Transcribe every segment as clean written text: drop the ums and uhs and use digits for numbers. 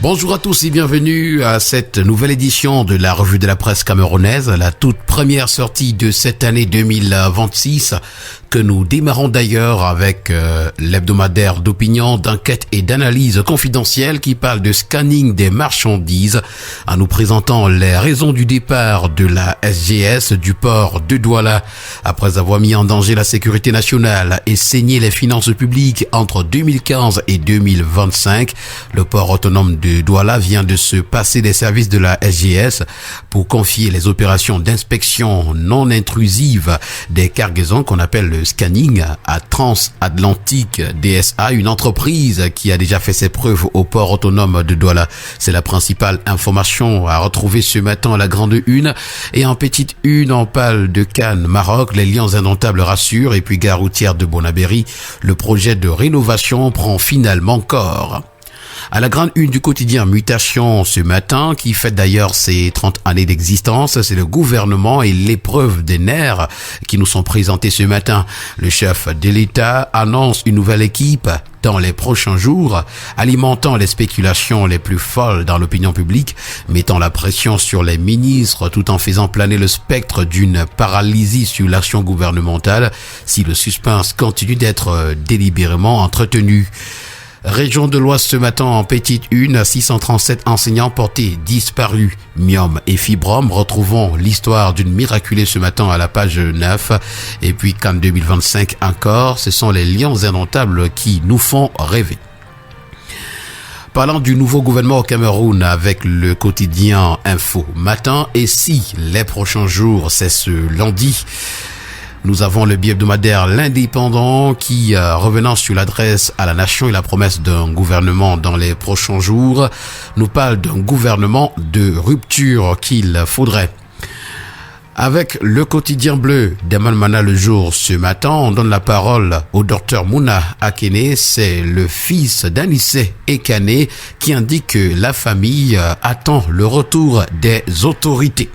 Bonjour à tous et bienvenue à cette nouvelle édition de la revue de la presse camerounaise, la toute première sortie de cette année 2026 que nous démarrons d'ailleurs avec l'hebdomadaire d'opinion, d'enquête et d'analyse confidentielle qui parle de scanning des marchandises en nous présentant les raisons du départ de la SGS du port de Douala. Après avoir mis en danger la sécurité nationale et saigné les finances publiques entre 2015 et 2025, le port autonome de Douala vient de se passer des services de la SGS pour confier les opérations d'inspection non intrusive des cargaisons qu'on appelle le scanning à Transatlantique DSA, une entreprise qui a déjà fait ses preuves au port autonome de Douala. C'est la principale information à retrouver ce matin à la grande une. Et en petite une, on parle de Cannes, Maroc, les liens indomptables rassurent, et puis gare routière de Bonabéry, le projet de rénovation prend finalement corps. À la grande une du quotidien Mutation ce matin, qui fête d'ailleurs ses 30 années d'existence, c'est le gouvernement et l'épreuve des nerfs qui nous sont présentés ce matin. Le chef de l'État annonce une nouvelle équipe dans les prochains jours, alimentant les spéculations les plus folles dans l'opinion publique, mettant la pression sur les ministres tout en faisant planer le spectre d'une paralysie sur l'action gouvernementale si le suspense continue d'être délibérément entretenu. Région de l'Ouest ce matin en petite une, 637 enseignants portés disparus, myome et fibrome. Retrouvons l'histoire d'une miraculée ce matin à la page 9. Et puis Cannes 2025 encore, ce sont les lions indomptables qui nous font rêver. Parlant du nouveau gouvernement au Cameroun avec le quotidien Info Matin, et si les prochains jours c'est ce lundi, nous avons le bi-hebdomadaire L'Indépendant qui, revenant sur l'adresse à la nation et la promesse d'un gouvernement dans les prochains jours, nous parle d'un gouvernement de rupture qu'il faudrait. Avec le quotidien bleu d'Eman Le Jour ce matin, on donne la parole au docteur Mouna Akene, c'est le fils d'Anissé Ekane qui indique que la famille attend le retour des autorités.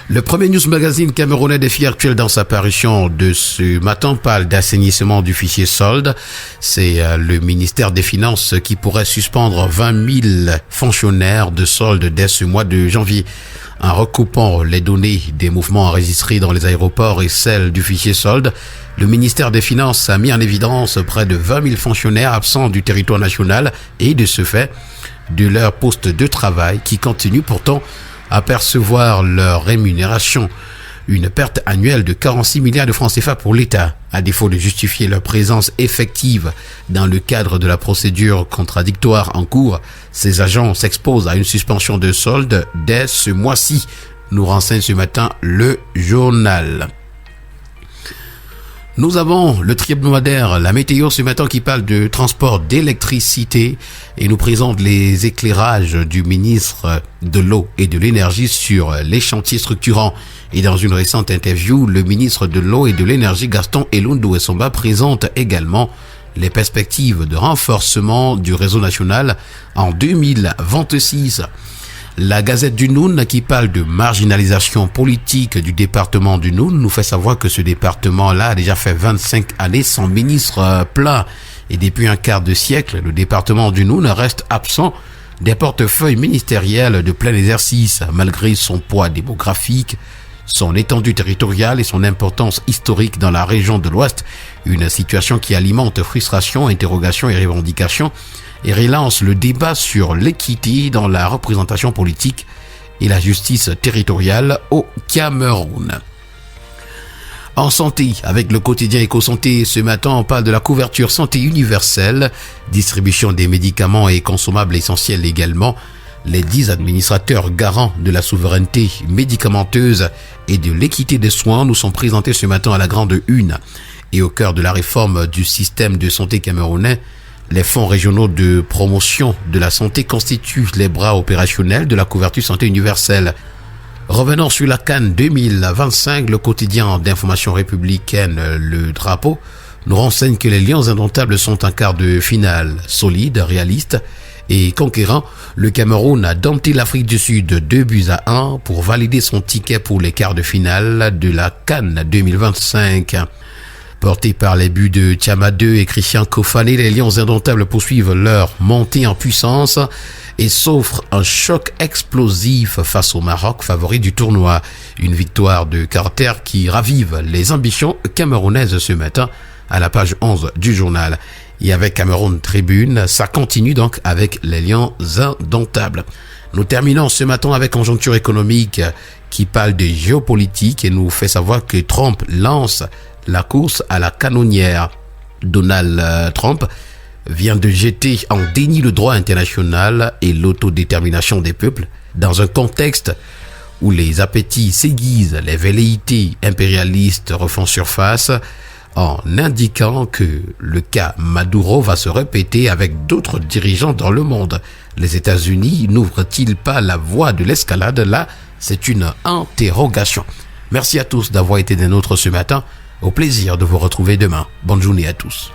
Le premier news magazine camerounais Défi Actuel dans sa parution de ce matin parle d'assainissement du fichier solde. C'est le ministère des Finances qui pourrait suspendre 20 000 fonctionnaires de solde dès ce mois de janvier. En recoupant les données des mouvements enregistrés dans les aéroports et celles du fichier solde, le ministère des Finances a mis en évidence près de 20 000 fonctionnaires absents du territoire national et de ce fait de leur poste de travail qui continuent pourtant à percevoir leur rémunération. Une perte annuelle de 46 milliards de francs CFA pour l'État, à défaut de justifier leur présence effective dans le cadre de la procédure contradictoire en cours. Ces agents s'exposent à une suspension de solde dès ce mois-ci, nous renseigne ce matin le journal. Nous avons le tri-hebdomadaire La Météo ce matin qui parle de transport d'électricité et nous présente les éclairages du ministre de l'Eau et de l'Énergie sur les chantiers structurants. Et dans une récente interview, le ministre de l'Eau et de l'Énergie Gaston Elundou Essomba présente également les perspectives de renforcement du réseau national en 2026. La Gazette du Noun, qui parle de marginalisation politique du département du Noun, nous fait savoir que ce département-là a déjà fait 25 années sans ministre plein. Et depuis un quart de siècle, le département du Noun reste absent des portefeuilles ministériels de plein exercice, malgré son poids démographique, son étendue territoriale et son importance historique dans la région de l'Ouest. Une situation qui alimente frustration, interrogations et revendications et relance le débat sur l'équité dans la représentation politique et la justice territoriale au Cameroun. En santé, avec le quotidien Éco-Santé, ce matin, on parle de la couverture santé universelle, distribution des médicaments et consommables essentiels également. Les 10 administrateurs garants de la souveraineté médicamenteuse et de l'équité des soins nous sont présentés ce matin à la grande une. Et au cœur de la réforme du système de santé camerounais, les fonds régionaux de promotion de la santé constituent les bras opérationnels de la couverture santé universelle. Revenons sur la Cannes 2025, le quotidien d'information républicaine Le Drapeau nous renseigne que les lions indomptables sont en quart de finale. Solide, réaliste et conquérant, le Cameroun a dompté l'Afrique du Sud 2-1 pour valider son ticket pour les quarts de finale de la Cannes 2025. Portés par les buts de Thiama 2 et Christian Kofané, les Lions indomptables poursuivent leur montée en puissance et s'offrent un choc explosif face au Maroc, favori du tournoi. Une victoire de caractère qui ravive les ambitions camerounaises ce matin à la page 11 du journal. Et avec Cameroun Tribune, ça continue donc avec les Lions indomptables. Nous terminons ce matin avec Conjoncture économique qui parle de géopolitique et nous fait savoir que Trump lance la course à la canonnière. Donald Trump vient de jeter en déni le droit international et l'autodétermination des peuples dans un contexte où les appétits s'aiguisent, les velléités impérialistes refont surface, en indiquant que le cas Maduro va se répéter avec d'autres dirigeants dans le monde. Les États-Unis n'ouvrent-ils pas la voie de l'escalade? Là, c'est une interrogation. Merci à tous d'avoir été des nôtres ce matin. Au plaisir de vous retrouver demain. Bonne journée à tous.